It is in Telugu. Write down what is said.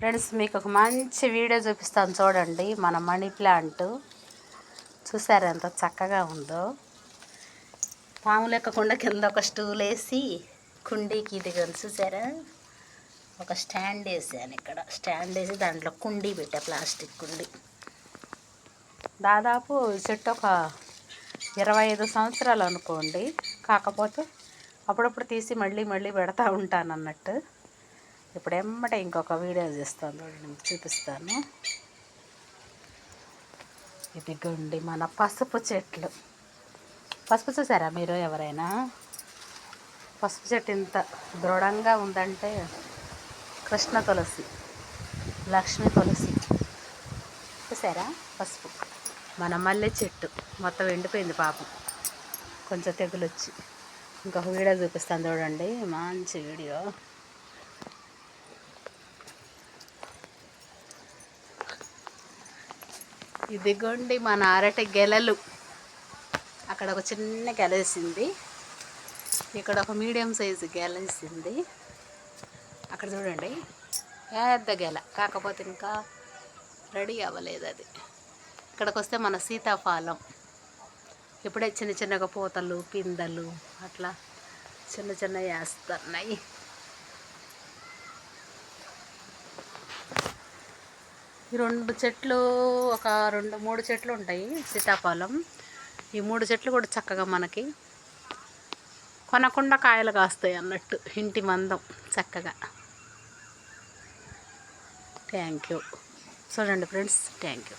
ఫ్రెండ్స్, మీకు ఒక మంచి వీడియో చూపిస్తాను చూడండి. మన మనీ ప్లాంట్ చూసారా ఎంత చక్కగా ఉందో. పాము లెక్కకుండా కింద ఒక స్టూల్ వేసి కుండీకి ఇదిగోని చూసారా, ఒక స్టాండ్ వేసాను. ఇక్కడ స్టాండ్ వేసి దాంట్లో కుండీ పెట్టా, ప్లాస్టిక్ కుండీ. దాదాపు చెట్టు ఒక 25 సంవత్సరాలు అనుకోండి. కాకపోతే అప్పుడప్పుడు తీసి మళ్ళీ మళ్ళీ పెడతా ఉంటాను అన్నట్టు. ఇప్పుడు ఎమ్మటే ఇంకొక వీడియో చేస్తాను, చూపిస్తాను. ఇదిగోండి మన పసుపు చెట్లు. పసుపు చూసారా మీరు ఎవరైనా? పసుపు చెట్టు ఇంత దృఢంగా ఉందంటే కృష్ణ తులసి, లక్ష్మీ తులసి. చూసారా పసుపు. మన మల్లె చెట్టు మొత్తం ఎండిపోయింది పాపం, కొంచెం తెగులు వచ్చి. ఇంకొక వీడియో చూపిస్తాను చూడండి, మంచి వీడియో. ఇదిగోండి మన అరటి గెలలు. అక్కడ ఒక చిన్న గెల వేసింది, ఇక్కడ ఒక మీడియం సైజు గెల వేసింది. అక్కడ చూడండి పెద్ద గెల, కాకపోతే ఇంకా రెడీ అవ్వలేదు అది. ఇక్కడికి వస్తే మన సీతాఫలం ఇప్పుడే చిన్న చిన్నగా పూతలు పిందెలు అట్లా చిన్న చిన్న వేస్తున్నాయి. ఈ 2 చెట్లు, ఒక 2-3 చెట్లు ఉంటాయి సీతాఫలం. ఈ 3 చెట్లు కూడా చక్కగా మనకి కొనకుండా కాయలు కాస్తాయి అన్నట్టు, ఇంటి మందం చక్కగా. Thank you. చూడండి ఫ్రెండ్స్, థ్యాంక్ యూ.